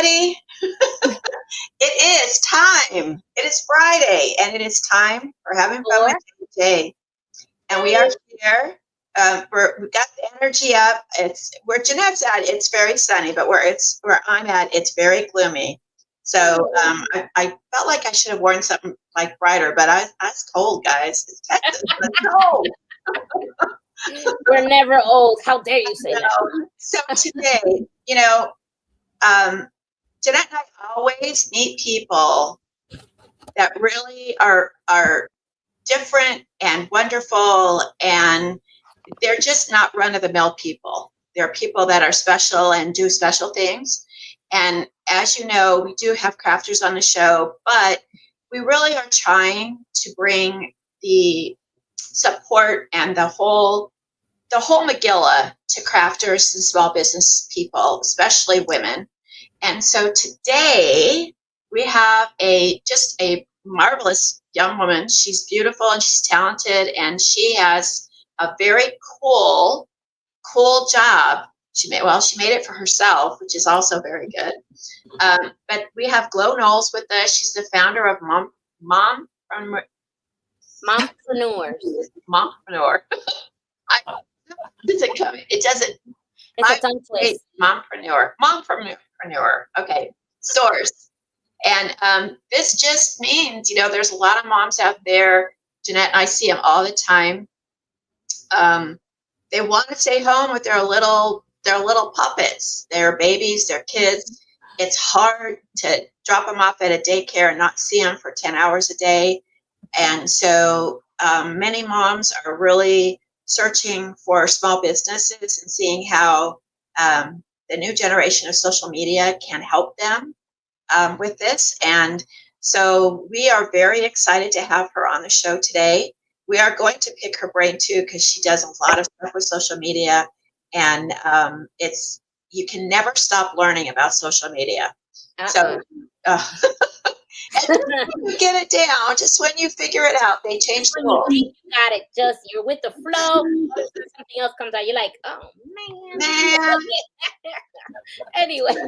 everybody. It is time. It is Friday, and it is time for having fun with J&J. And we are here. We've got the energy up. It's where Jeanette's at. It's very sunny, but where I'm at, it's very gloomy. So I felt like I should have worn something like brighter, but I was cold, guys. It's Texas. Let's go. We're never old. How dare you say that? So today, Jeanette and I always meet people that really are different and wonderful, and they're just not run-of-the-mill people. They're people that are special and do special things. And as you know, we do have crafters on the show, but we really are trying to bring the support and the whole Megillah to crafters and small business people, especially women. And so today we have just a marvelous young woman. She's beautiful and she's talented, and she has a very cool job. She made it for herself, which is also very good. But we have GLO Knowles with us. She's the founder of Mompreneurs. Mompreneur. It doesn't. It's a tongue twist. Mompreneur. Okay. Source. And this just means, there's a lot of moms out there. Jeanette and I see them all the time. They want to stay home with their little puppets, their babies, their kids. It's hard to drop them off at a daycare and not see them for 10 hours a day. And so many moms are really searching for small businesses and seeing how the new generation of social media can help them with this. And so we are very excited to have her on the show today. We are going to pick her brain too, because she does a lot of stuff with social media, and you can never stop learning about social media. So and when you get it down, just when you figure it out, they change the rules. You got it. Just you're with the flow. Something else comes out. You're like, oh man. Anyway, so I'm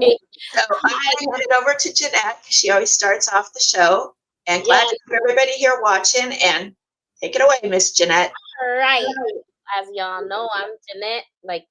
going to hand it over to Jeanette. She always starts off the show. And glad to have everybody here watching. And take it away, Miss Jeanette. All right. As y'all know, I'm Jeanette. Like,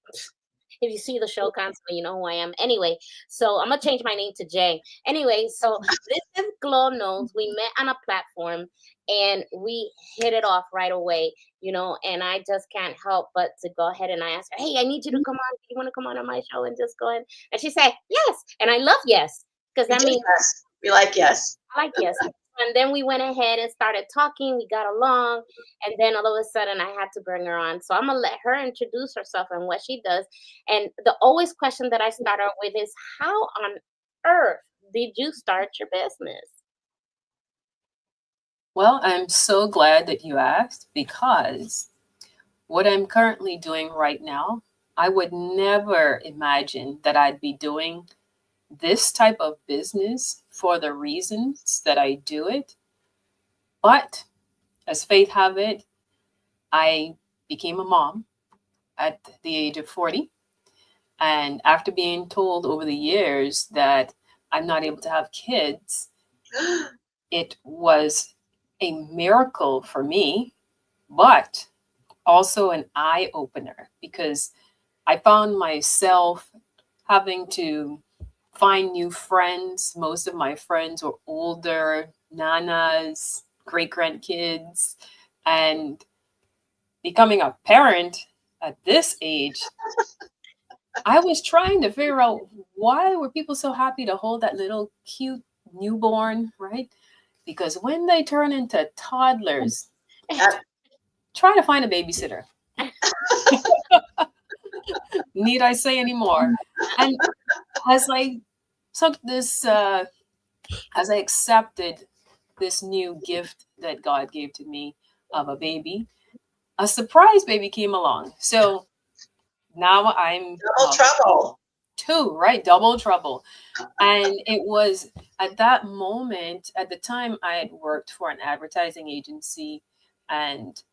if you see the show constantly, you know who I am. Anyway, so I'm going to change my name to Jay. Anyway, so this is GLO Knowles. We met on a platform and we hit it off right away, and I just can't help but to go ahead and I asked her, hey, I need you to come on. Do you want to come on my show and just go ahead? And she said, yes. And I love yes. Because that means yes. We like yes. I like yes. And then we went ahead and started talking. We got along. And then all of a sudden, I had to bring her on. So I'm going to let her introduce herself and what she does. And the always question that I start out with is, how on earth did you start your business? Well, I'm so glad that you asked, because what I'm currently doing right now, I would never imagine that I'd be doing this type of business for the reasons that I do it. But as fate have it, I became a mom at the age of 40. And after being told over the years that I'm not able to have kids, it was a miracle for me, but also an eye opener, because I found myself having to find new friends. Most of my friends were older, nanas, great-grandkids, and becoming a parent at this age, I was trying to figure out, why were people so happy to hold that little cute newborn, right? Because when they turn into toddlers, try to find a babysitter. Need I say any more? And as I took this, as I accepted this new gift that God gave to me of a baby, a surprise baby came along. So now I'm double trouble. Two, right? Double trouble. And it was at that moment, at the time I had worked for an advertising agency, and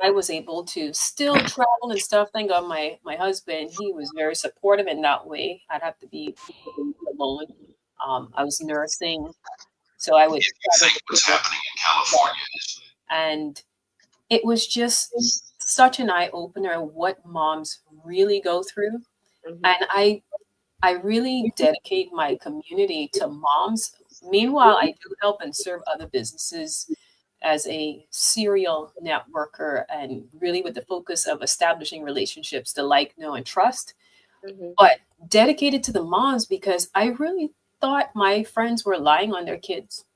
I was able to still travel and stuff. Thank God my husband, he was very supportive in that way. I'd have to be alone. I was nursing, so I would travel Think what's happening in California is and it was just such an eye opener what moms really go through. Mhm. And I really dedicate my community to moms. Meanwhile, I do help and serve other businesses as a serial networker and really with the focus of establishing relationships to like, know, and trust, Mhm. but dedicated to the moms because I really thought my friends were lying on their kids.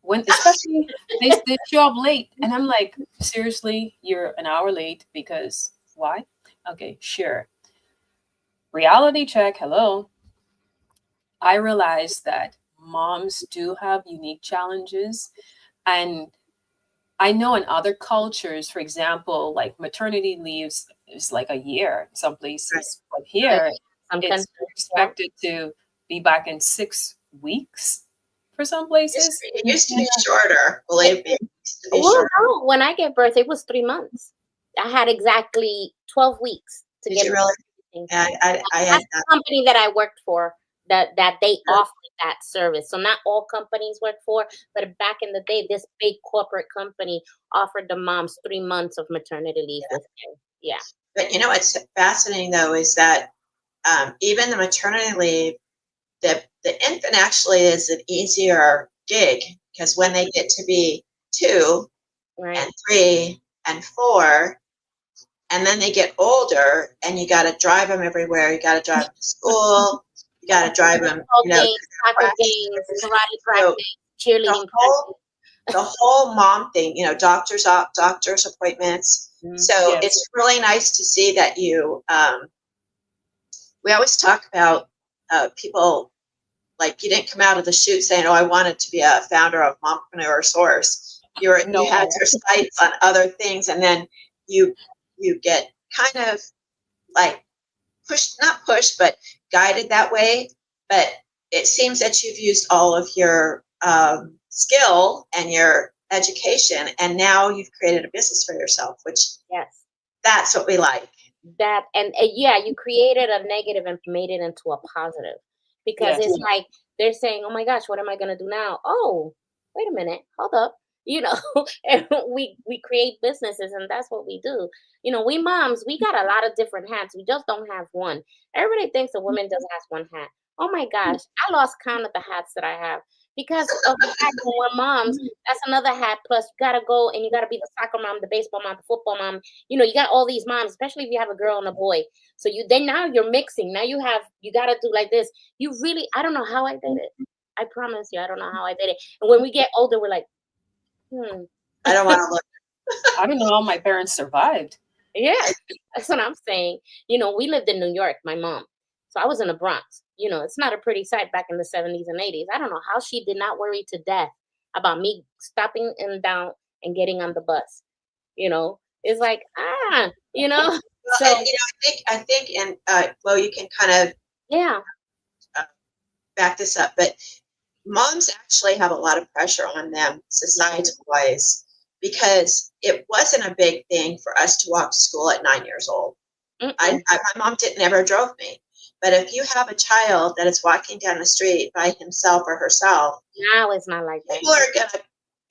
When especially they show up late and I'm like, seriously, you're an hour late because why? Okay, sure. Reality check, hello. I realized that moms do have unique challenges. And I know in other cultures, for example, like maternity leaves is like a year in some places, but here Some it's countries, yeah. expected to be back in 6 weeks for some It places. used to be shorter, believe me. It used to be Well, shorter. no, when I gave birth, it was 3 months. I had exactly 12 weeks to Did get you really? everything. Yeah, I had That's the company that I worked for that they Sure. offered that service. So not all companies work for, but back in the day, this big corporate company offered the moms 3 months of maternity leave with pay. Yeah. But you know what's fascinating though is that even the maternity leave, the infant actually is an easier gig because when they get to be 2 Right. and 3 and 4, and then they get older, and you got to drive them everywhere. You got to drive them to school. You got to drive them, Football games, soccer practice. games, karate So practice, cheerleading the whole mom thing, doctors appointments. practice. So Yes. it's really nice to see that you. We always talk about people like you didn't come out of the chute saying, "Oh, I wanted to be a founder of Mompreneur Source." You had No. your sights on other things, and then you get kind of like not pushed, but guided that way. But it seems that you've used all of your skill and your education, and now you've created a business for yourself, which Yes. that's what we like. That and yeah, you created a negative and made it into a positive because Yes. it's like they're saying, "Oh my gosh, what am I gonna do now?" Oh, wait a minute, hold up, you know. And we create businesses, and that's what we do. We moms, we got a lot of different hats. We just don't have one. Everybody thinks a woman just has one hat. Oh my gosh, I lost count of the hats that I have because of the fact that we're moms. That's another hat. Plus, you gotta go and you gotta be the soccer mom, the baseball mom, the football mom. You got all these moms, especially if you have a girl and a boy. So now you're mixing. Now you gotta do like this. I don't know how I did it. I promise you, I don't know how I did it. And when we get older, we're like, I don't want to look. I don't know how my parents survived. yeah, that's what I'm saying. We lived in New York, my mom. So I was in the Bronx. It's not a pretty sight back in the 70s and 80s. I don't know how she did not worry to death about me stopping and down and getting on the bus. It's like, Well, so and I think, and well, you can kind of yeah. back this up, but moms actually have a lot of pressure on them society-wise because it wasn't a big thing for us to walk to school at 9 years old. My mom didn't ever drove me. But if you have a child that is walking down the street by himself or herself, Now it's not like that. people are going to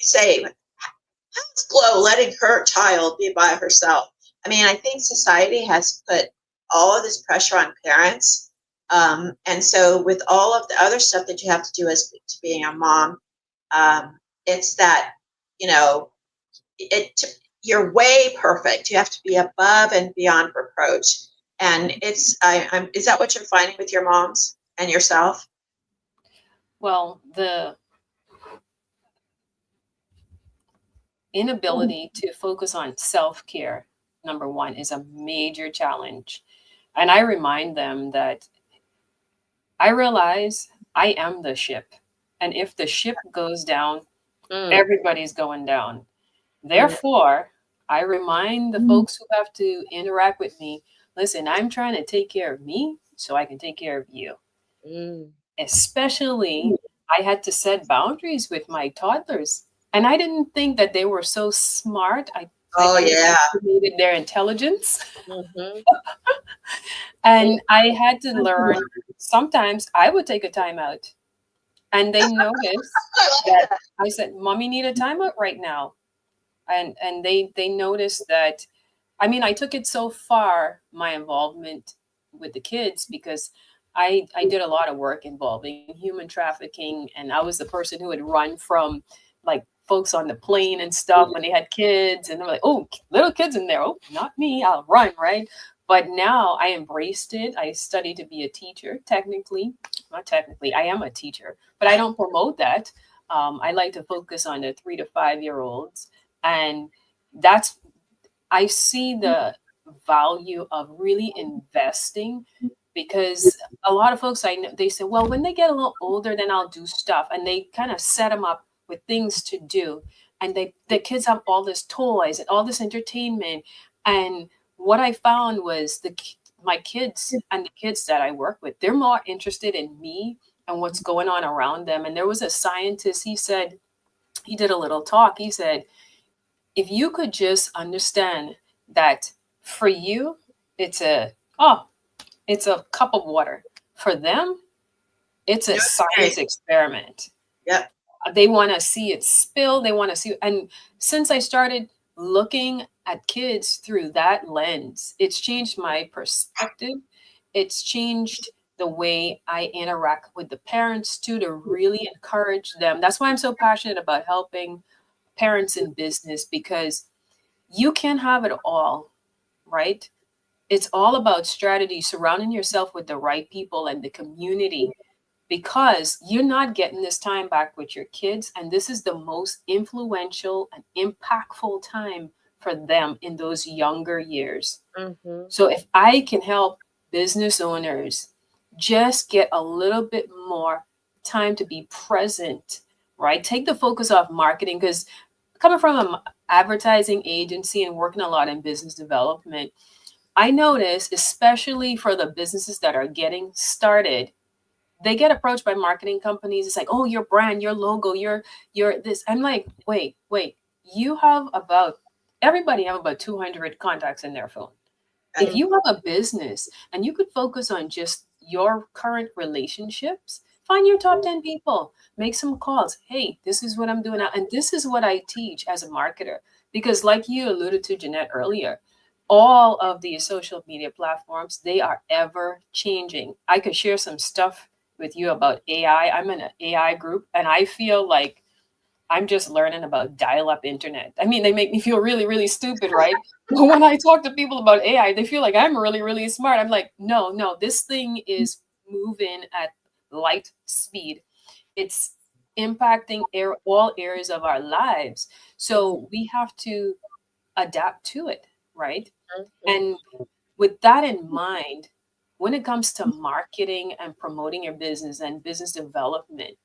say, how's GLO letting her child be by herself? I mean, I think society has put all of this pressure on parents. And so with all of the other stuff that you have to do as to being a mom, it's that, you're way perfect. You have to be above and beyond reproach. And is that what you're finding with your moms and yourself? Well, the inability to focus on self-care, number one, is a major challenge. And I remind them that I realize I am the ship. And if the ship goes down, everybody's going down. Therefore, I remind the folks who have to interact with me, listen, I'm trying to take care of me so I can take care of you. Especially, I had to set boundaries with my toddlers. And I didn't think that they were so smart. I Oh, I yeah. underestimated their intelligence. Mm-hmm. And I had to learn, sometimes I would take a timeout and they noticed I like that that. I said, Mommy need a timeout right now. And they noticed that, I mean, I took it so far, my involvement with the kids, because I did a lot of work involving human trafficking, and I was the person who would run from like folks on the plane and stuff when they had kids, and they're like, oh, little kids in there, oh, not me, I'll run, right? But now I embraced it. I studied to be a teacher. Technically, not technically, I am a teacher, but I don't promote that. I like to focus on the 3 to 5 year olds, and that's, I see the value of really investing, because a lot of folks I know, they say, well, when they get a little older, then I'll do stuff. And they kind of set them up with things to do. And the kids have all this toys and all this entertainment. And what I found was my kids and the kids that I work with, they're more interested in me and what's going on around them. And there was a scientist, he said, he did a little talk. He said, if you could just understand that for you, it's a, oh, it's a cup of water. For them, it's a Okay. science experiment. Yep. They want to see it spill. They want to see, and since I started looking at kids through that lens, it's changed my perspective. It's changed the way I interact with the parents too, to really encourage them. That's why I'm so passionate about helping parents in business, because you can have it all, right? It's all about strategy, surrounding yourself with the right people and the community, because you're not getting this time back with your kids. And this is the most influential and impactful time for them in those younger years. Mm-hmm. So if I can help business owners just get a little bit more time to be present, right? Take the focus off marketing, because coming from an advertising agency and working a lot in business development, I notice, especially for the businesses that are getting started, they get approached by marketing companies. It's like, oh, your brand, your logo, your this. I'm like, wait, you have about, everybody have about 200 contacts in their phone. If you have a business and you could focus on just your current relationships, find your top 10 people, make some calls. Hey, this is what I'm doing now. And this is what I teach as a marketer. Because like you alluded to, Jeanette, earlier, all of these social media platforms, they are ever changing. I could share some stuff with you about AI. I'm in an AI group, and I feel like I'm just learning about dial-up internet. I mean, they make me feel really, really stupid, right? But when I talk to people about AI, they feel like I'm really, really smart. I'm like, no, this thing is moving at light speed. It's impacting all areas of our lives. So we have to adapt to it, right? And with that in mind, when it comes to marketing and promoting your business and business development,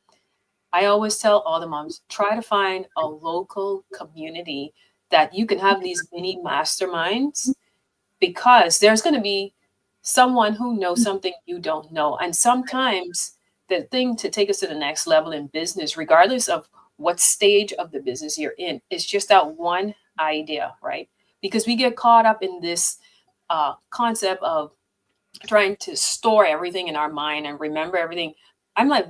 I always tell all the moms, try to find a local community that you can have these mini masterminds, because there's going to be someone who knows something you don't know. And sometimes the thing to take us to the next level in business, regardless of what stage of the business you're in, is just that one idea, right? Because we get caught up in this concept of trying to store everything in our mind and remember everything. I'm like,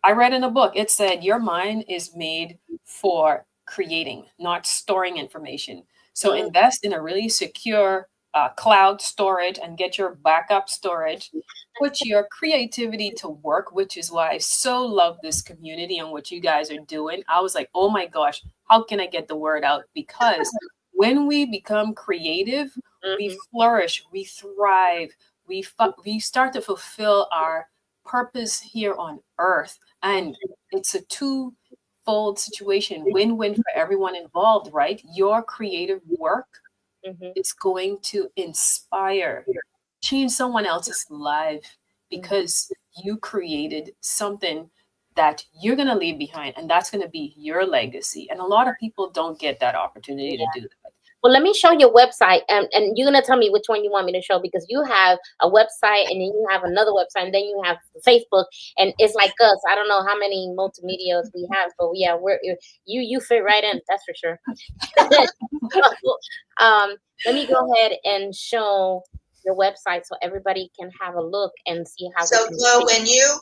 I read in a book, it said your mind is made for creating, not storing information. So invest in a really secure cloud storage and get your backup storage. Put your creativity to work, which is why I so love this community and what you guys are doing. I was like, oh my gosh, how can I get the word out? Because when we become creative, we flourish, we thrive, we start to fulfill our purpose here on earth. And it's a twofold situation, win-win for everyone involved, right? Your creative work is going to inspire, change someone else's life, because you created something that you're going to leave behind, and that's going to be your legacy. And a lot of people don't get that opportunity to do that. Well, let me show your website, and you're gonna tell me which one you want me to show, because you have a website, and then you have another website, and then you have Facebook, and it's like us. I don't know how many multimedias we have, but yeah, you fit right in. That's for sure. Let me go ahead and show your website so everybody can have a look and see how. So, Glo, when you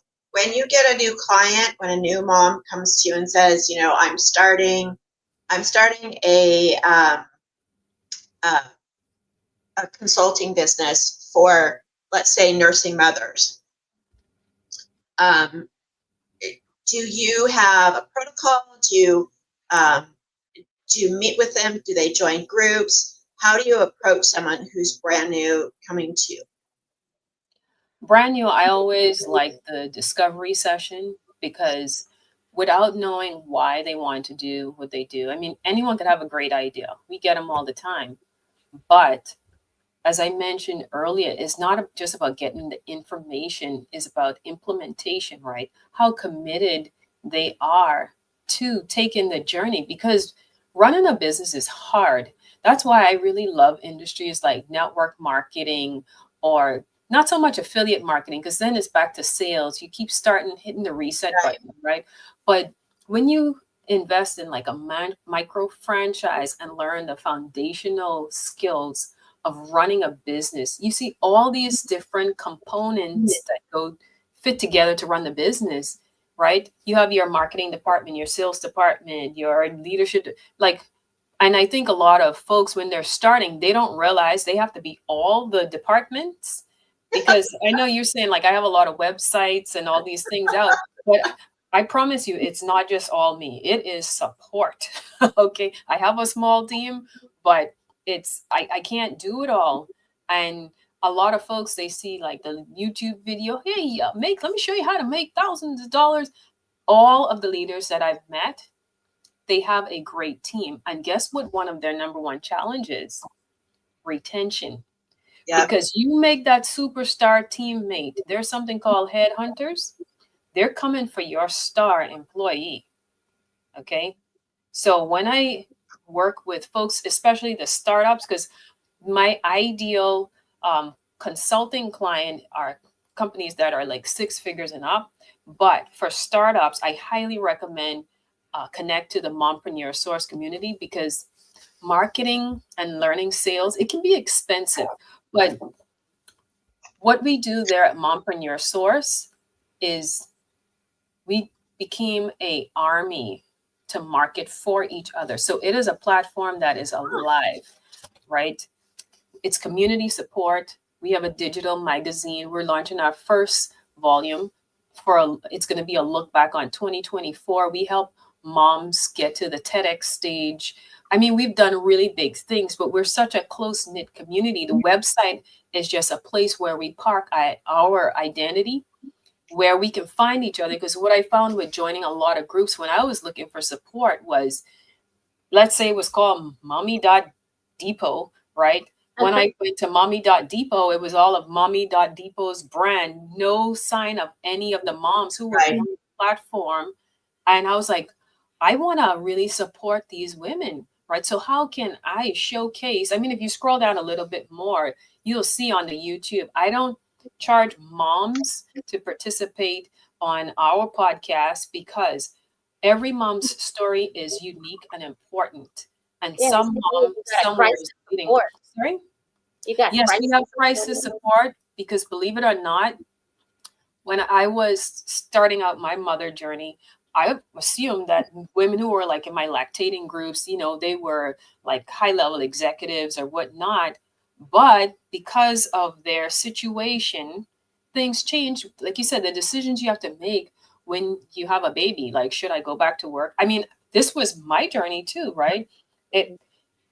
get a new client, when a new mom comes to you and says, you know, I'm starting a consulting business for, let's say, nursing mothers. Do you have a protocol? Do you meet with them? Do they join groups? How do you approach someone who's brand new coming to you? Brand new, I always like the discovery session, because without knowing why they want to do what they do, I mean, anyone could have a great idea. We get them all the time. But as I mentioned earlier, it's not just about getting the information, it's about implementation, right? How committed they are to taking the journey, because running a business is hard. That's why I really love industries like network marketing, or not so much affiliate marketing, because then it's back to sales. You keep hitting the reset button, right? But when you invest in like a micro franchise and learn the foundational skills of running a business, you see all these different components that go fit together to run the business, right? You have your marketing department, your sales department, your leadership, like, and I think a lot of folks, when they're starting, they don't realize they have to be all the departments. Because I know you're saying, like, I have a lot of websites and all these things out, but I promise you, it's not just all me. It is support. Okay. I have a small team, but I can't do it all. And a lot of folks, they see like the YouTube video, hey, let me show you how to make thousands of dollars. All of the leaders that I've met, they have a great team. And guess what? One of their number one challenges: retention. Yeah. Because you make that superstar teammate. There's something called headhunters. They're coming for your star employee. Okay. So when I work with folks, especially the startups, because my ideal consulting client are companies that are like 6 figures and up. But for startups, I highly recommend connect to the Mompreneur Source community, because marketing and learning sales, it can be expensive. But what we do there at Mompreneur Source is we became an army to market for each other. So it is a platform that is alive, right? It's community support. We have a digital magazine. We're launching our first volume it's going to be a look back on 2024. We help moms get to the TEDx stage. I mean, we've done really big things, but we're such a close-knit community. The website is just a place where we park our identity, where we can find each other. Because what I found with joining a lot of groups when I was looking for support was, let's say it was called Mommy.Depot, right? When I went to Mommy.Depot, it was all of Mommy.Depot's brand, no sign of any of the moms who were on the platform. And I was like, I want to really support these women, right? So how can I showcase? I mean, if you scroll down a little bit more, you'll see on the YouTube, I don't charge moms to participate on our podcast, because every mom's story is unique and important. And some mom somewhere is leading. Sorry? Yes, we have crisis support, because believe it or not, when I was starting out my mother journey, I assumed that women who were like in my lactating groups, you know, they were like high level executives or whatnot. But because of their situation, things change. Like you said, the decisions you have to make when you have a baby, like, should I go back to work? I mean, this was my journey too, right?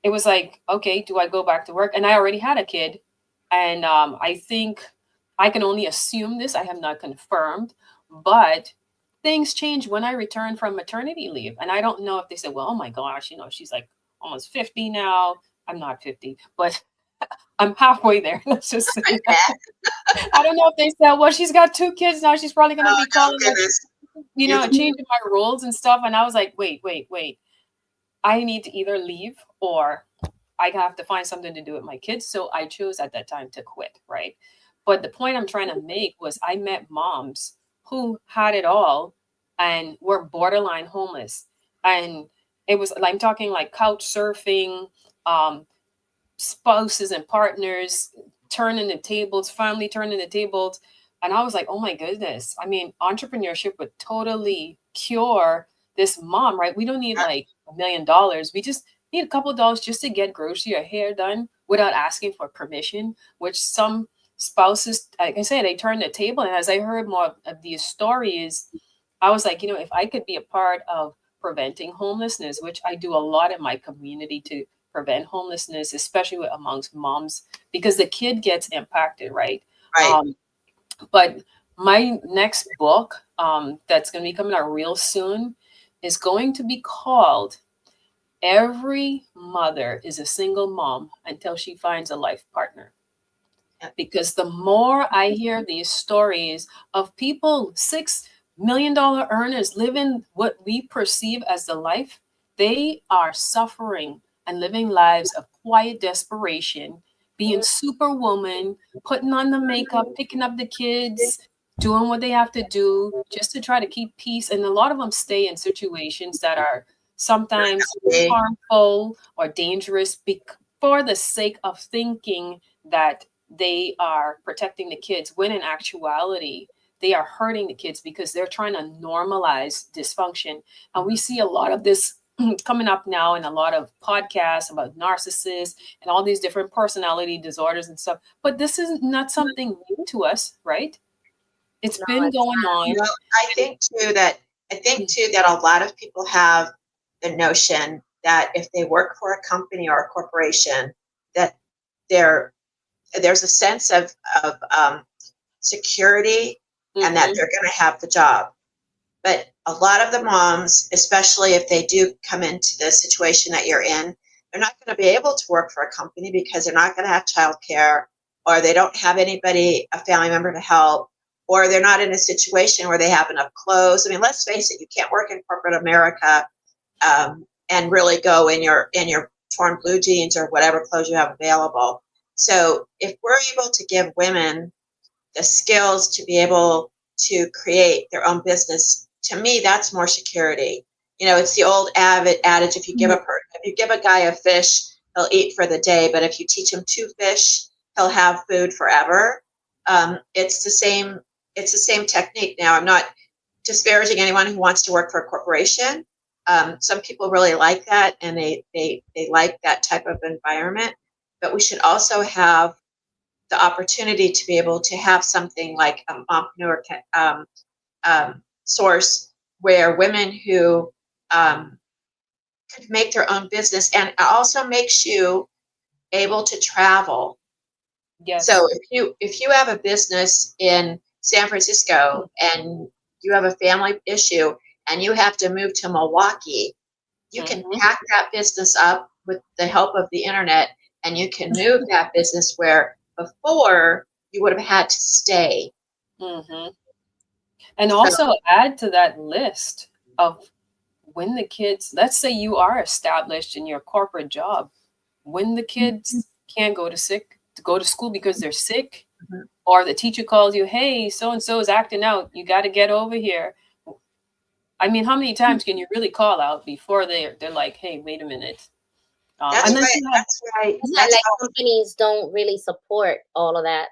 It was like, okay, do I go back to work? And I already had a kid. And I think I can only assume this. I have not confirmed, but things changed when I returned from maternity leave. And I don't know if they said, well, oh my gosh, you know, she's like almost 50 now. I'm not 50, but I'm halfway there. Let's just say that. I don't know if they said, well, she's got 2 kids now. She's probably going to be calling us, you know, changing my roles and stuff. And I was like, wait. I need to either leave or I have to find something to do with my kids. So I chose at that time to quit, right? But the point I'm trying to make was I met moms who had it all and were borderline homeless. And it was, I'm talking like couch surfing, um, spouses and partners turning the tables, family turning the tables. And I was like, oh my goodness. I mean, entrepreneurship would totally cure this mom, right? We don't need like $1 million. We just need a couple of dollars just to get grocery or hair done without asking for permission, which some spouses, like I said, they turn the table. And as I heard more of these stories, I was like, if I could be a part of preventing homelessness, which I do a lot in my community to prevent homelessness, especially amongst moms, because the kid gets impacted, right? Right. But my next book, that's going to be coming out real soon, is going to be called Every Mother is a Single Mom Until She Finds a Life Partner. Because the more I hear these stories of people, $6 million earners living what we perceive as the life, they are suffering and living lives of quiet desperation, being superwoman, putting on the makeup, picking up the kids, doing what they have to do just to try to keep peace. And a lot of them stay in situations that are sometimes harmful or dangerous for the sake of thinking that they are protecting the kids, when in actuality, they are hurting the kids because they're trying to normalize dysfunction. And we see a lot of this coming up now in a lot of podcasts about narcissists and all these different personality disorders and stuff. But this is not something new to us, right? It's been going on. I think too that a lot of people have the notion that if they work for a company or a corporation, that there's a sense of security and that they're going to have the job. But a lot of the moms, especially if they do come into the situation that you're in, they're not going to be able to work for a company because they're not going to have childcare, or they don't have anybody, a family member to help, or they're not in a situation where they have enough clothes. I mean, let's face it, you can't work in corporate America and really go in your torn blue jeans or whatever clothes you have available. So if we're able to give women the skills to be able to create their own business, to me, that's more security. It's the old adage: if you give a guy a fish, he'll eat for the day, but if you teach him to fish, he'll have food forever. It's the same technique. Now, I'm not disparaging anyone who wants to work for a corporation. Some people really like that, and they like that type of environment. But we should also have the opportunity to be able to have something like an entrepreneur source where women who could make their own business, and it also makes you able to travel. Yes. So if you have a business in San Francisco and you have a family issue and you have to move to Milwaukee, you can pack that business up with the help of the internet, and you can move that business where before you would have had to stay. And also add to that list of when the kids, let's say you are established in your corporate job, when the kids can't go to school because they're sick, or the teacher calls you, hey, so-and-so is acting out, you got to get over here. I mean, how many times can you really call out before they're like, hey, wait a minute? That's right. Like companies don't really support all of that.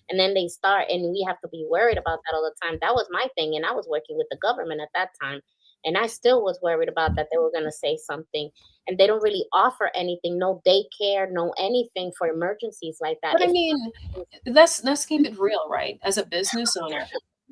And then they start, and we have to be worried about that all the time. That was my thing, and I was working with the government at that time, and I still was worried about that they were going to say something, and they don't really offer anything, no daycare, no anything for emergencies like that. But I mean, let's keep it real, right? As a business owner,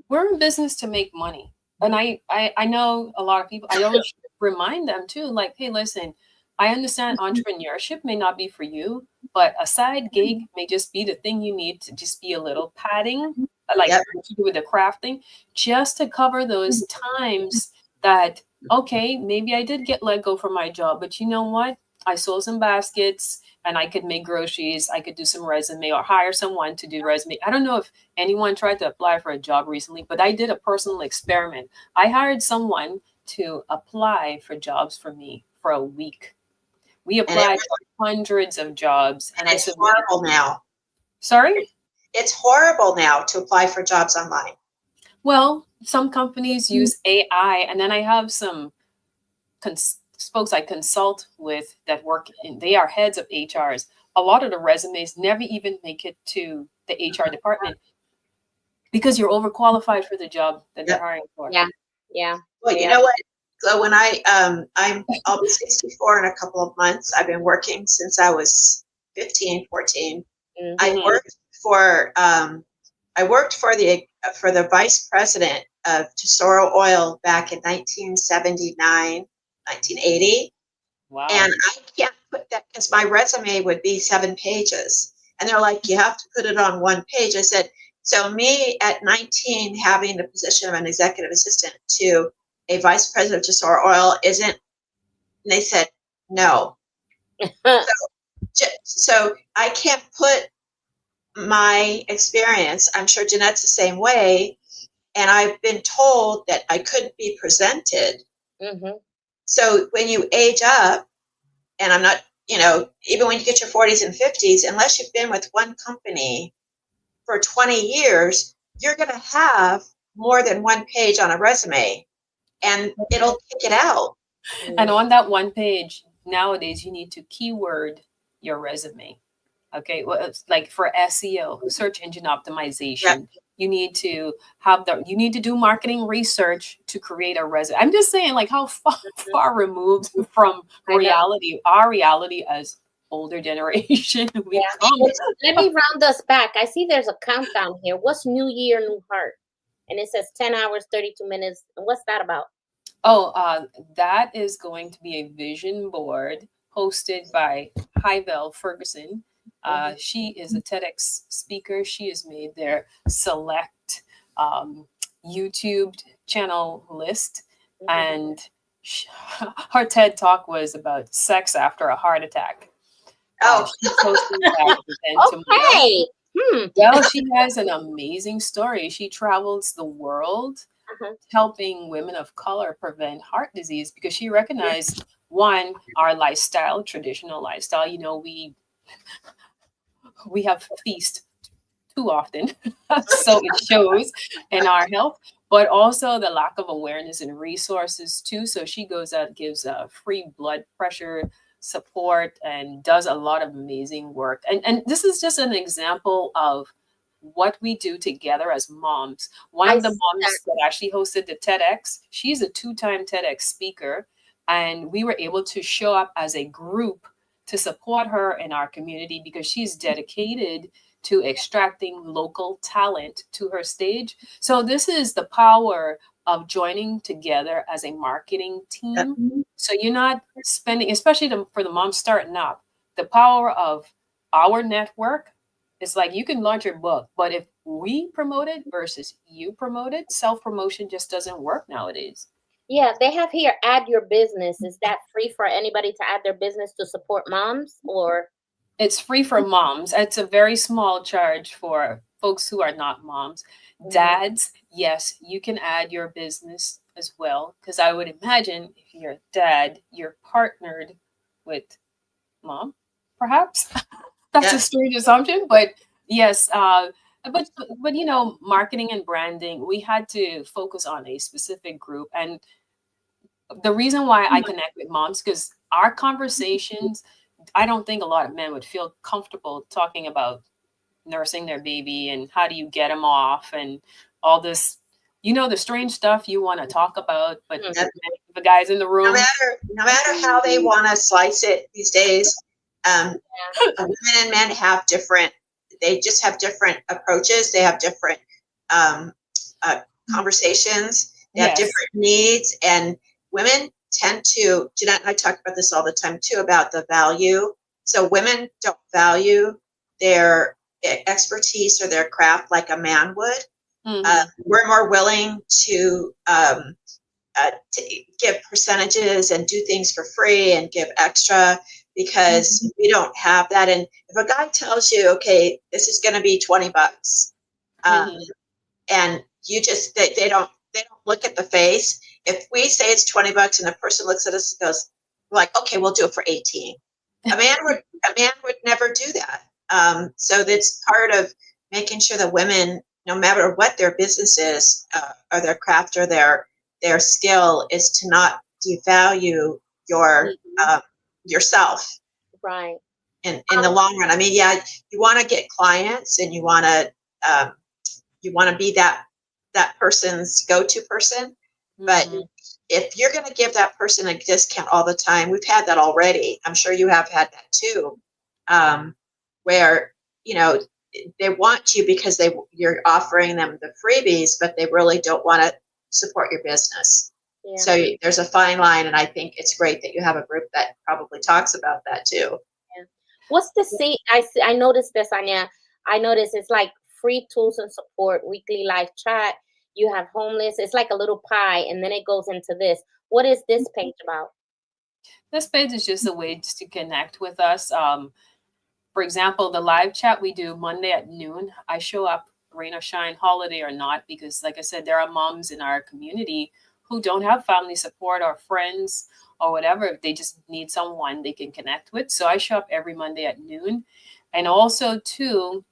we're in business to make money. And I know a lot of people, I always remind them too, like, hey, listen, I understand entrepreneurship may not be for you, but a side gig may just be the thing you need to just be a little padding, like what you do with the crafting, just to cover those times that, okay, maybe I did get let go from my job, but you know what? I sold some baskets and I could make groceries. I could do some resume or hire someone to do resume. I don't know if anyone tried to apply for a job recently, but I did a personal experiment. I hired someone to apply for jobs for me for a week. We And applied for hundreds of jobs, and I it's submitted. horrible now. Sorry? It's horrible now to apply for jobs online. Well, some companies use AI, and then I have some folks I consult with that work in, they are heads of HRs. A lot of the resumes never even make it to the HR department because you're overqualified for the job that they're hiring for. Yeah. Yeah. Well, you know what? So when I'll be 64 in a couple of months. I've been working since I was 15, 14. Mhm. I worked for the vice president of Tesoro Oil back in 1979, 1980. Wow. And I can't put that because my resume would be 7 pages. And they're like, you have to put it on 1 page. I said, so me at 19 having the position of an executive assistant to a vice president of Tesoro Oil isn't, and they said, no. So I can't put my experience, I'm sure Jeanette's the same way, and I've been told that I couldn't be presented. Mm-hmm. So when you age up, and I'm not, even when you get your 40s and 50s, unless you've been with one company for 20 years, you're going to have more than 1 page on a resume, and it'll kick it out. And on that 1 page, nowadays you need to keyword your resume. Okay, well, it's like for SEO, search engine optimization, you need to do marketing research to create a resume. I'm just saying, like, how far removed from reality, our reality as older generation we've come. Let me round us back. I see there's a countdown here. What's New Year, New Heart? And it says 10 hours, 32 minutes. And what's that about? Oh, that is going to be a vision board hosted by Hyvel Ferguson. She is a TEDx speaker. She has made their select YouTube channel list. And her TED talk was about sex after a heart attack. She's hosting that event tomorrow. Well, she has an amazing story. She travels the world helping women of color prevent heart disease because she recognized, one, our lifestyle, traditional lifestyle. We have feast too often, so it shows in our health, but also the lack of awareness and resources too. So she goes out, gives free blood pressure support, and does a lot of amazing work. And this is just an example of what we do together as moms. One of the moms that actually hosted the TEDx, she's a 2-time TEDx speaker, and we were able to show up as a group to support her in our community because she's dedicated to extracting local talent to her stage. So this is the power of joining together as a marketing team. So you're not spending, especially for the moms starting up, the power of our network is like you can launch your book, but if we promote it versus you promote it, self-promotion just doesn't work nowadays. Yeah, they have here, add your business. Is that free for anybody to add their business to support moms, or? It's free for moms. It's a very small charge for folks who are not moms. Dads, yes, you can add your business as well. Because I would imagine if you're a dad, you're partnered with mom, perhaps. That's a strange assumption, but yes. But marketing and branding, we had to focus on a specific group. And the reason why I connect with moms, because our conversations, I don't think a lot of men would feel comfortable talking about nursing their baby and how do you get them off and all this, the strange stuff you want to talk about, but the guys in the room. No matter how they want to slice it these days, women and men have different approaches. They have different conversations. They have different needs, and women tend to, Jeanette and I talk about this all the time too, about the value. So women don't value their expertise or their craft like a man would. We're more willing to give percentages and do things for free and give extra because we don't have that. And if a guy tells you, okay, this is going to be $20, and you just, they don't look at the face. If we say it's $20 and the person looks at us and goes like, okay, we'll do it for 18. A man would never do that. So that's part of making sure that women, no matter what their business is, or their craft or their skill, is to not devalue your yourself Right. in the long run. I mean, yeah, you want to get clients and you want to be that person's go-to person, but if you're going to give that person a discount all the time, we've had that already. I'm sure you have had that too, where they want you because you're offering them the freebies, but they really don't want to support your business. Yeah. So there's a fine line, and I think it's great that you have a group that probably talks about that too. Yeah. What's the see? I noticed this, Anya. I noticed it's like free tools and support, weekly live chat. You have homeless. It's like a little pie, and then it goes into this. What is this page about? This page is just a way to connect with us. For example, the live chat we do Monday at noon. I show up, rain or shine, holiday or not, because like I said, there are moms in our community who don't have family support or friends or whatever. If they just need someone they can connect with. So I show up every Monday at noon. And also too,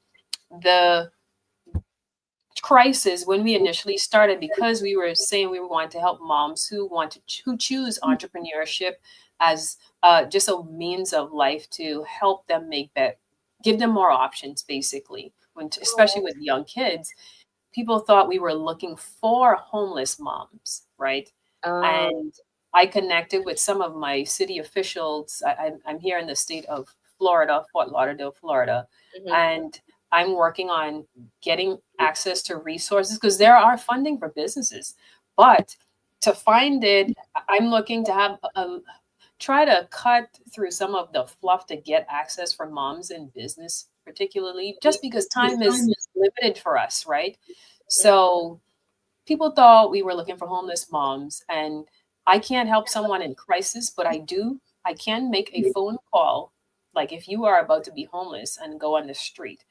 the crisis when we initially started, because we were saying we wanted to help moms who choose entrepreneurship as just a means of life to help them make better, give them more options, basically. Especially with young kids, people thought we were looking for homeless moms, right? And I connected with some of my city officials. I'm here in the state of Florida, Fort Lauderdale, Florida, and I'm working on getting access to resources because there are funding for businesses. But to find it, I'm looking to have try to cut through some of the fluff to get access for moms in business, particularly just because time is limited for us, right? So people thought we were looking for homeless moms, and I can't help someone in crisis, but I can make a phone call. Like if you are about to be homeless and go on the street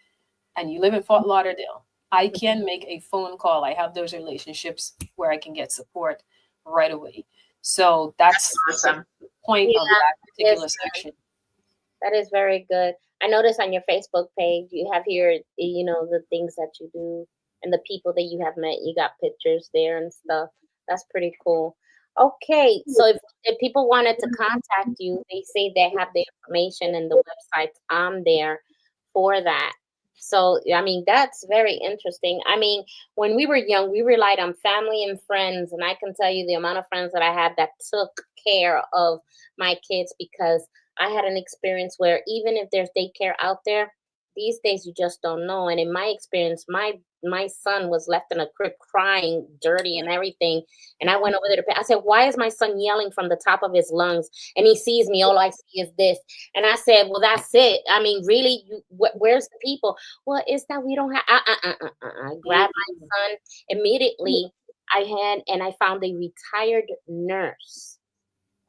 and you live in Fort Lauderdale, I can make a phone call. I have those relationships where I can get support right away. So that's awesome. The point of that particular section. That is very good. I noticed on your Facebook page, you have here, the things that you do and the people that you have met. You got pictures there and stuff. That's pretty cool. Okay, so if people wanted to contact you, they say they have the information and the website on there for that. So, I mean, that's very interesting. I mean, when we were young, we relied on family and friends. And I can tell you the amount of friends that I had that took care of my kids, because I had an experience where even if there's daycare out there, these days you just don't know. And in my experience, my son was left in a crib crying, dirty and everything. And I went over there I said, why is my son yelling from the top of his lungs? And he sees me, all I see is this. And I said, well, that's it. I mean, really, where's the people? Well, it's that we don't have, I grabbed my son immediately. I found a retired nurse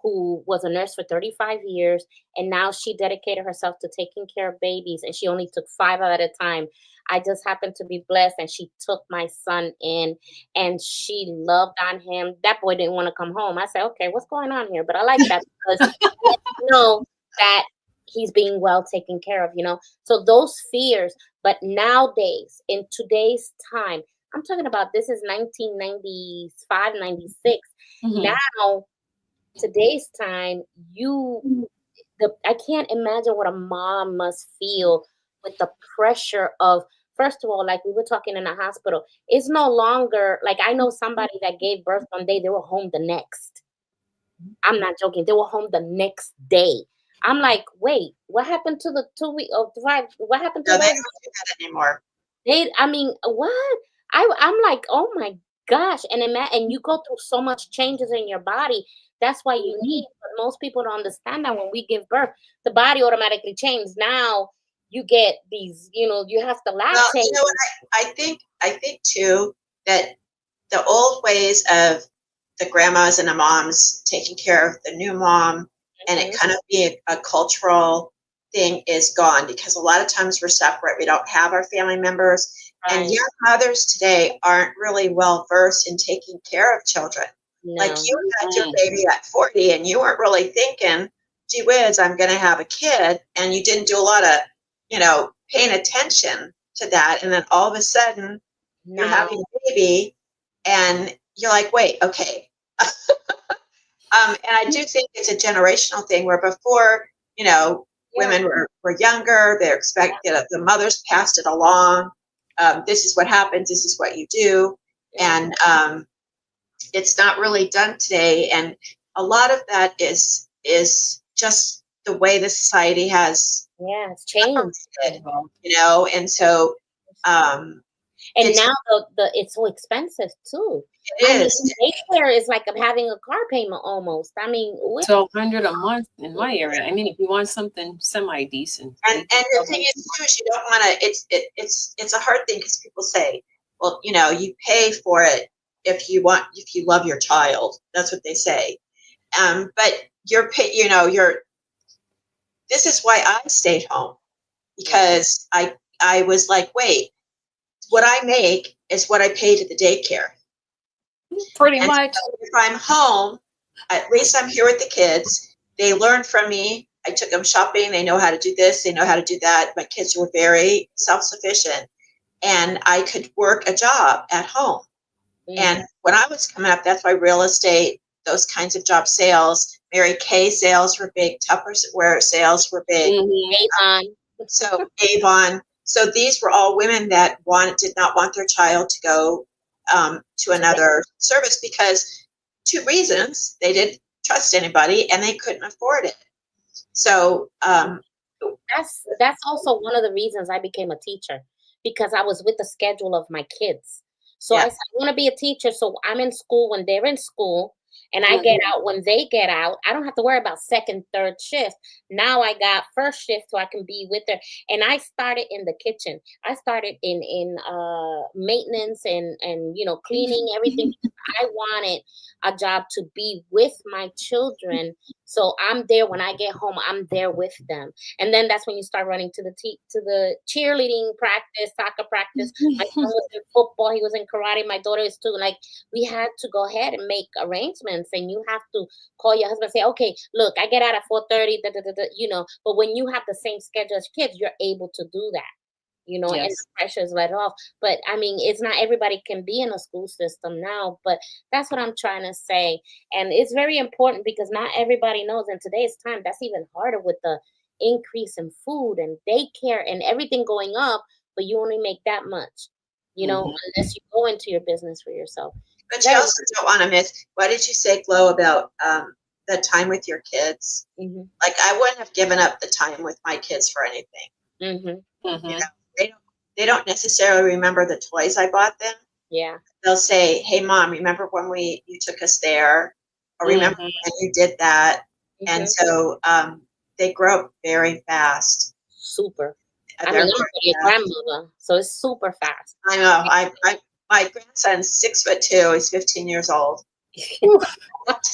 who was a nurse for 35 years. And now she dedicated herself to taking care of babies. And she only took 5 at a time. I just happened to be blessed. And she took my son in and she loved on him. That boy didn't want to come home. I said, okay, what's going on here? But I like that because you know that he's being well taken care of, So those fears. But nowadays, in today's time, I'm talking about this is 1995, 96. Now, today's time, I can't imagine what a mom must feel with the pressure of, first of all, like we were talking in a hospital, it's no longer like I know somebody that gave birth one day, they were home the next. I'm not joking. They were home the next day. I'm like, wait, what happened to the 2 week of drive? What happened to No, those? they don't do that anymore. What? I'm like, oh my gosh. And you go through so much changes in your body. That's why you need, but most people don't understand that when we give birth, the body automatically changes. Now you get these, you have to lactate. Well, you know what I think too, that the old ways of the grandmas and the moms taking care of the new mom and it kind of being a cultural thing is gone, because a lot of times we're separate. We don't have our family members. Right. And young mothers today aren't really well versed in taking care of children. No. Like you had your baby at 40 and you weren't really thinking gee whiz, I'm going to have a kid, and you didn't do a lot of, paying attention to that, and then all of a sudden you're Now, having a baby, and you're like, wait, okay. And I do think it's a generational thing where before, women were younger, they're expected, the mothers passed it along. This is what happens, this is what you do. And it's not really done today. And a lot of that is just the way the society has it's changed. it, and so and now it's so expensive too. it is. Daycare is like having a car payment almost. I mean, $1,200 a month in my area. I mean, if you want something semi decent. And the thing is too is you don't want to. It's a hard thing because people say, well, you pay for it if you love your child. That's what they say. But this is why I stayed home, because I was like, wait, what I make is what I pay to the daycare. Pretty much. So if I'm home, at least I'm here with the kids. They learn from me. I took them shopping. They know how to do this. They know how to do that. My kids were very self-sufficient, and I could work a job at home. And when I was coming up, that's why real estate, those kinds of job, sales, Mary Kay sales were big, Tupperware sales were big. Avon. So Avon. So these were all women that did not want their child to go to another service because 2 reasons: they didn't trust anybody and they couldn't afford it. So that's also one of the reasons I became a teacher, because I was with the schedule of my kids. So I said, I want to be a teacher. So I'm in school when they're in school, and I get out when they get out. I don't have to worry about second, third shift. Now I got first shift, so I can be with her. And I started in the kitchen. I started in maintenance and cleaning everything. I wanted a job to be with my children, so I'm there when I get home. I'm there with them, and then that's when you start running to the cheerleading practice, soccer practice. My son was in football. He was in karate. My daughter is too. Like, we had to go ahead and make arrangements, and you have to call your husband and say, okay, look, I get out at 4:30, but when you have the same schedule as kids, you're able to do that, and the pressure's let off. But I mean, it's not everybody can be in a school system now, but that's what I'm trying to say. And it's very important because not everybody knows in today's time, that's even harder with the increase in food and daycare and everything going up, but you only make that much, unless you go into your business for yourself. But you also don't want to miss. What did you say, Glo, about the time with your kids? Mm-hmm. Like, I wouldn't have given up the time with my kids for anything. Mm-hmm. Mm-hmm. They don't necessarily remember the toys I bought them. Yeah. They'll say, hey, Mom, remember when you took us there? Or remember when you did that? Mm-hmm. And so they grow up very fast. Super. I mean, I'm your grandmother, so it's super fast. I know. My grandson's 6'2". He's 15 years old. I got to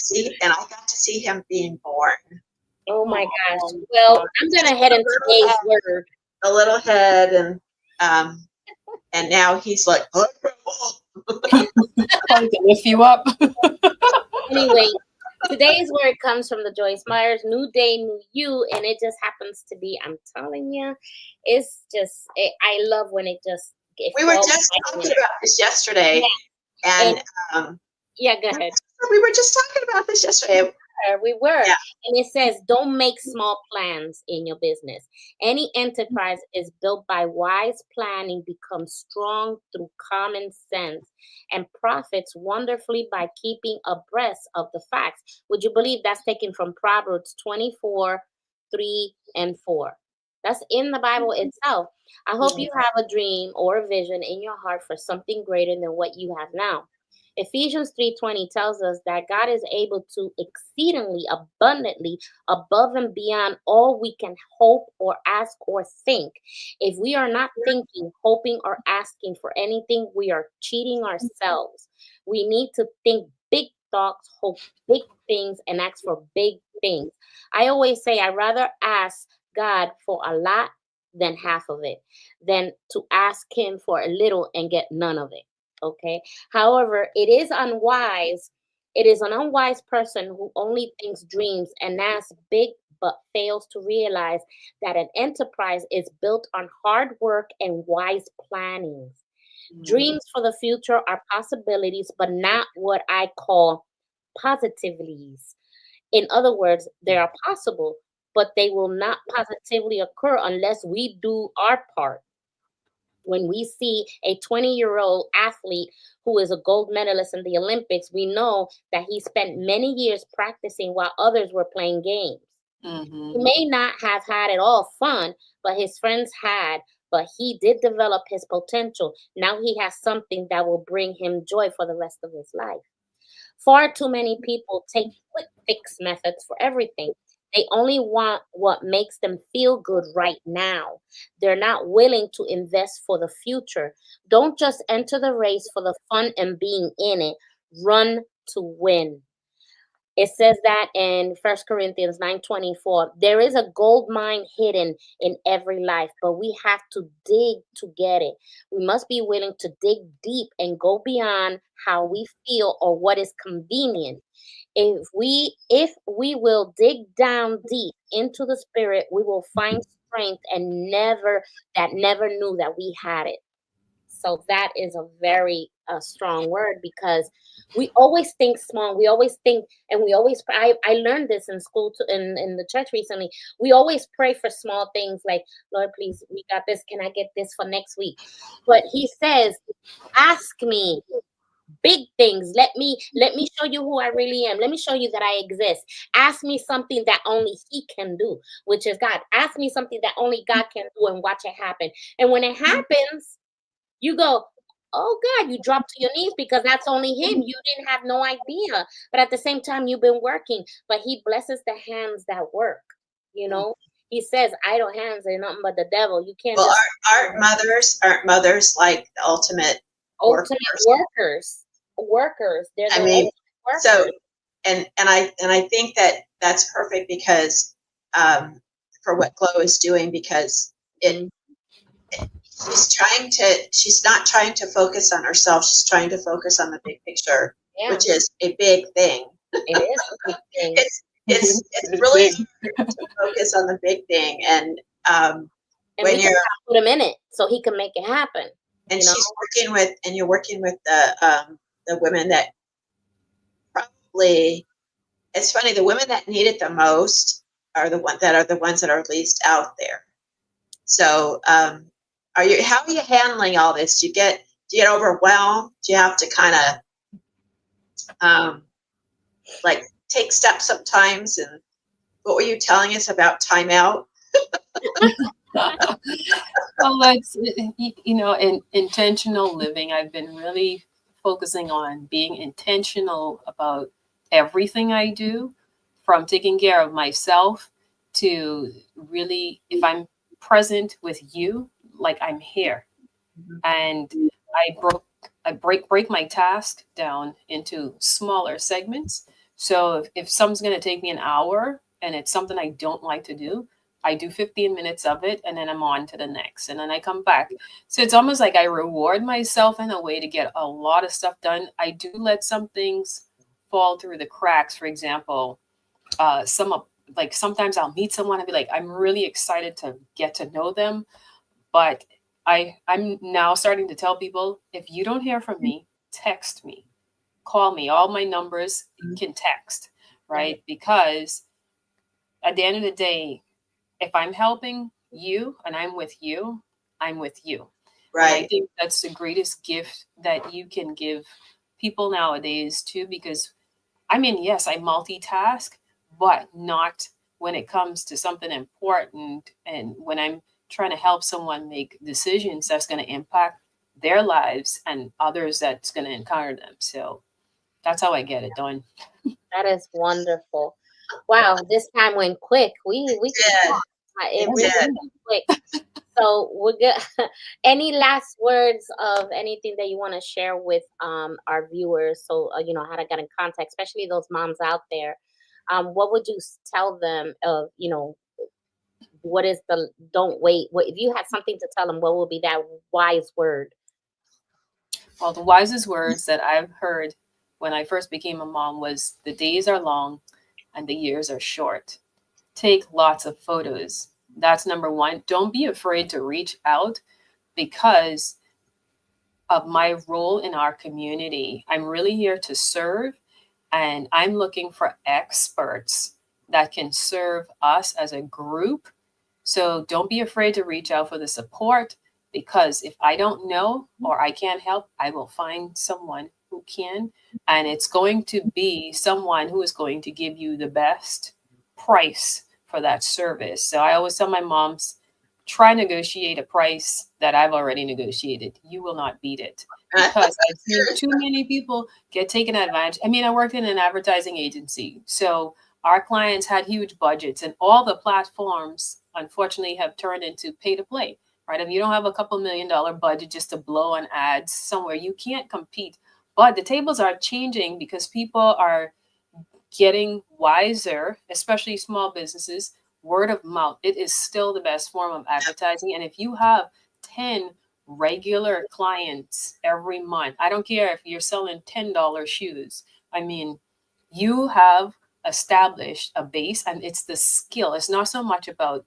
see him being born. Oh my gosh! Well, I'm gonna head into today's word. A little head, and now he's like, oh, Trying to lift you up. Anyway, today's word comes from the Joyce Myers, New Day, New You, and it just happens to be, I'm telling you, it's just, I love when it just. We were just talking about this yesterday, and yeah, go ahead. We were just talking about this yesterday. We were. Yeah. And it says, don't make small plans in your business. Any enterprise is built by wise planning, becomes strong through common sense, and profits wonderfully by keeping abreast of the facts. Would you believe that's taken from Proverbs 24, 3 and 4? That's in the Bible itself. I hope you have a dream or a vision in your heart for something greater than what you have now. Ephesians 3:20 tells us that God is able to exceedingly abundantly above and beyond all we can hope or ask or think. If we are not thinking, hoping, or asking for anything, we are cheating ourselves. We need to think big thoughts, hope big things, and ask for big things. I always say I'd rather ask God for a lot than half of it, than to ask him for a little and get none of it. Okay. However, it is unwise. It is an unwise person who only thinks dreams and asks big but fails to realize that an enterprise is built on hard work and wise planning. Dreams for the future are possibilities, but not what I call positivities. In other words, they are possible, but they will not positively occur unless we do our part. When we see a 20-year-old athlete who is a gold medalist in the Olympics, we know that he spent many years practicing while others were playing games. He may not have had it all fun, but his friends had. But he did develop his potential. Now he has something that will bring him joy for the rest of his life. Far too many people take quick fix methods for everything. They only want what makes them feel good right now. They're not willing to invest for the future. Don't just enter the race for the fun and being in it. Run to win. It says that in 1 Corinthians 9:24. There is a gold mine hidden in every life, but we have to dig to get it. We must be willing to dig deep and go beyond how we feel or what is convenient. If we will dig down deep into the spirit, we will find strength and never knew that we had it. So that is a very strong word, because we always think small. We always think, and we always, I learned this in school, in the church recently. We always pray for small things like, Lord, please, we got this. Can I get this for next week? But he says, ask me big things. Let me show you who I really am. Let me show you that I exist. Ask me something that only he can do, which is God. Ask me something that only God can do and watch it happen. And when it happens, you go, oh God, you drop to your knees, because that's only him. You didn't have no idea. But at the same time, you've been working. But he blesses the hands that work. You know, he says, idle hands are nothing but the devil. You can't Well, just aren't mothers like the ultimate ultimate workers? workers. They're the I mean, ultimate so workers. and I think that that's perfect, because for what GLO is doing, because she's not trying to focus on herself. She's trying to focus on the big picture, Yeah, which is a big thing. it is a big thing. It's really hard to focus on the big thing, and And when we you're can put him in it so he can make it happen. and You know, you're working with the women that probably, it's funny, the women that need it the most are the ones that are least out there. So how are you handling all this? Do you get overwhelmed? Do you have to kind of like take steps sometimes? And what were you telling us about timeout? Well, that's, in intentional living. I've been really focusing on being intentional about everything I do, from taking care of myself to really, if I'm present with you, like I'm here. And I break my task down into smaller segments. So if something's going to take me an hour and it's something I don't like to do, I do 15 minutes of it and then I'm on to the next, and then I come back. So it's almost like I reward myself in a way to get a lot of stuff done. I do let some things fall through the cracks. For example, sometimes I'll meet someone and be like, I'm really excited to get to know them, but I'm now starting to tell people, if you don't hear from me, text me, call me. All my numbers can text, right? Because at the end of the day, if I'm helping you and I'm with you, I'm with you. Right. And I think that's the greatest gift that you can give people nowadays too, because yes, I multitask, but not when it comes to something important. And when I'm trying to help someone make decisions that's going to impact their lives and others that's going to encounter them. So that's how I get it done. that is wonderful. Wow, this time went quick. We can talk. It really went quick. So we're good. Any last words of anything that you want to share with our viewers? So how to get in contact, especially those moms out there. What would you tell them of what is the don't wait? What if you had something to tell them? What would be that wise word? Well, the wisest words that I've heard when I first became a mom was, the days are long and the years are short. take lots of photos. That's number one. Don't be afraid to reach out, because of my role in our community. I'm really here to serve, and I'm looking for experts that can serve us as a group. So don't be afraid to reach out for the support, because if I don't know or I can't help, I will find someone who can. And it's going to be someone who is going to give you the best price for that service. So I always tell my moms, try negotiate a price that I've already negotiated. You will not beat it, because I've seen too many people get taken advantage. I mean, I worked in an advertising agency, so our clients had huge budgets, and all the platforms unfortunately have turned into pay to play, right? If you don't have a couple $1 million budget just to blow on ads somewhere, you can't compete. But the tables are changing because people are getting wiser, especially small businesses. Word of mouth, it is still the best form of advertising. And if you have 10 regular clients every month, I don't care if you're selling $10 shoes, I mean, you have established a base, and it's the skill. It's not so much about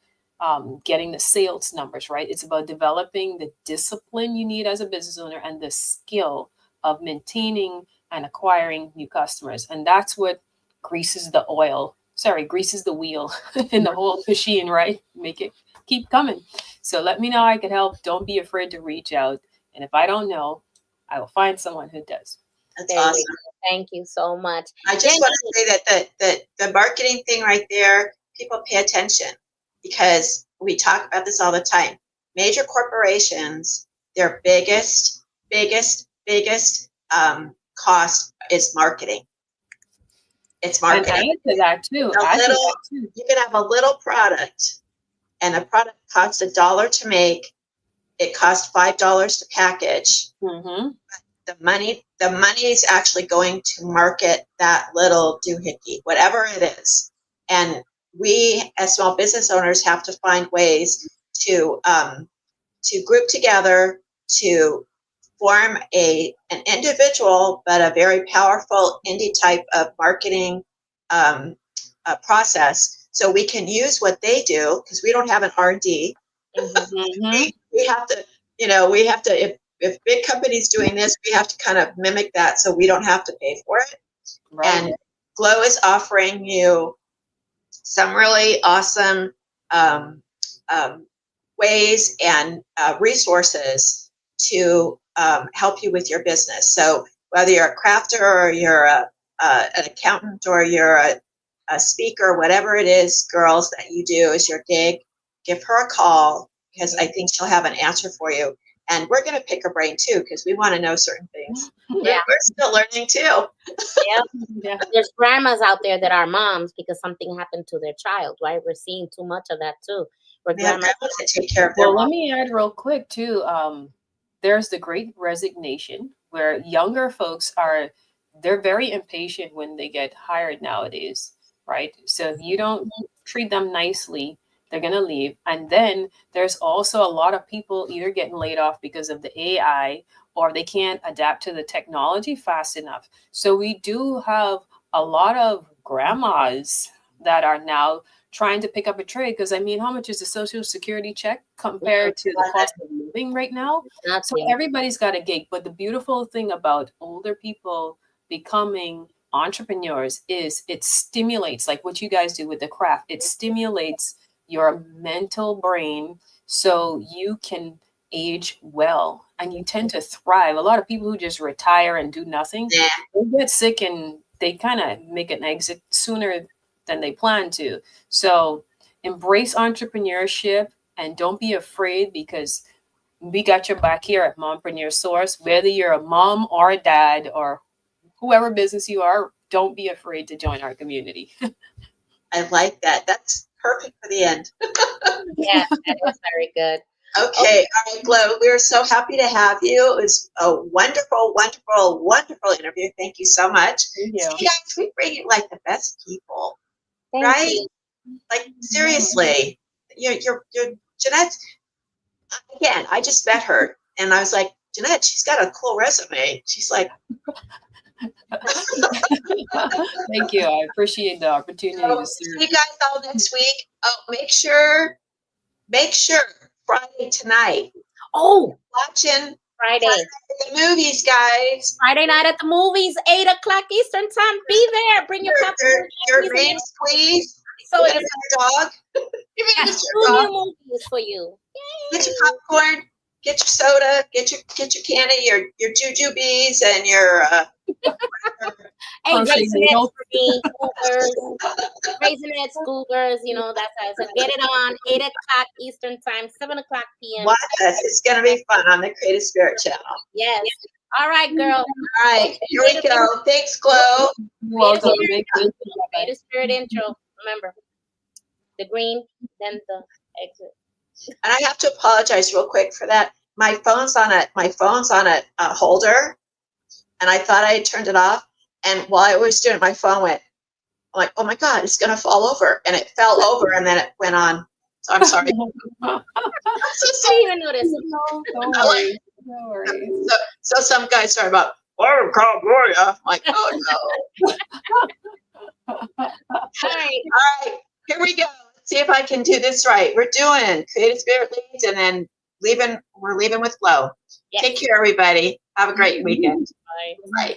getting the sales numbers, right? It's about developing the discipline you need as a business owner and the skill of maintaining and acquiring new customers. And that's what greases the wheel in the whole machine, right? Make it keep coming. So let me know how I can help. Don't be afraid to reach out. And if I don't know, I will find someone who does. That's awesome. Thank you so much. I just want to say that the marketing thing right there, people pay attention, because we talk about this all the time. Major corporations, their biggest cost is marketing. It's marketing. And add to that too. You can have a little product, and a product costs $1 to make. It costs $5 to package. Mm-hmm. The money is actually going to market that little doohickey, whatever it is. And we, as small business owners, have to find ways to group together to form an individual but a very powerful indie type of marketing process, so we can use what they do, because we don't have an R&D. Mm-hmm. we have to, if big companies doing this, we have to kind of mimic that, so we don't have to pay for it. Right. And GLO is offering you some really awesome ways and resources to help you with your business. So whether you're a crafter or you're an accountant or you're a speaker, whatever it is, girls, that you do is your gig, give her a call, because I think she'll have an answer for you. And we're going to pick her brain too, because we want to know certain things. Yeah. We're still learning too. Yeah. There's grandmas out there that are moms because something happened to their child, right? We're seeing too much of that too. Where grandmas to take care of their let me add real quick too. There's the Great Resignation, where younger folks they're very impatient when they get hired nowadays, right? So if you don't treat them nicely, they're going to leave. And then there's also a lot of people either getting laid off because of the AI, or they can't adapt to the technology fast enough. So we do have a lot of grandmas that are now trying to pick up a trade, because I mean, how much is a Social Security check compared to the cost of living right now? So everybody's got a gig. But the beautiful thing about older people becoming entrepreneurs is it stimulates, like what you guys do with the craft, it stimulates your mental brain so you can age well and you tend to thrive. A lot of people who just retire and do nothing, they get sick and they kind of make an exit sooner than they plan to. So embrace entrepreneurship and don't be afraid, because we got your back here at Mompreneur Source. Whether you're a mom or a dad or whoever business you are, don't be afraid to join our community. I like that. That's perfect for the end. Yeah, that was very good. Okay. All right, GLO, we're so happy to have you. It was a wonderful, wonderful, wonderful interview. Thank you so much. Thank you. See, guys, we bring you like the best people, Thank right? you. Like, seriously, you're Jeanette. Again, I just met her and I was like, Jeanette, she's got a cool resume. She's like, Thank you. I appreciate the opportunity So, to see serve. you guys all next week. Oh, make sure Friday tonight, Oh, watching Friday. the movies, guys. Friday night at the movies, 8 o'clock Eastern time. Be there. Bring your popcorn. Your main squeeze. So You're gonna miss your dog. You're gonna miss your two dog. new movies for you. Get your popcorn. Get your soda. Get your can of your jujubes and your. Hey, Crochet Raisinets needles. for me, Goobers. Raisinets, Goobers, that's how. So get it on 8 o'clock Eastern time, 7 o'clock p.m. Watch us. It's gonna be fun on the Creative Spirit channel. Yes. All right, girl. All right, here we go. Thanks, GLO. You're welcome. Creative Spirit intro. Remember, the green, then the exit. And I have to apologize real quick for that. My phone's on a holder, and I thought I had turned it off. And while I was doing it, my phone went. I'm like, oh my God, it's gonna fall over, and it fell over, and then it went on. So I'm sorry. I'm so I sorry. didn't even notice. No, don't worry. No worries. So some guys started about, oh, California. I'm like, oh no. All right. All right, here we go. Let's see if I can do this right. We're doing Creative Spirit leads, and then we're leaving with GLO. Yes. Take care, everybody. Have a great weekend. Bye. Bye.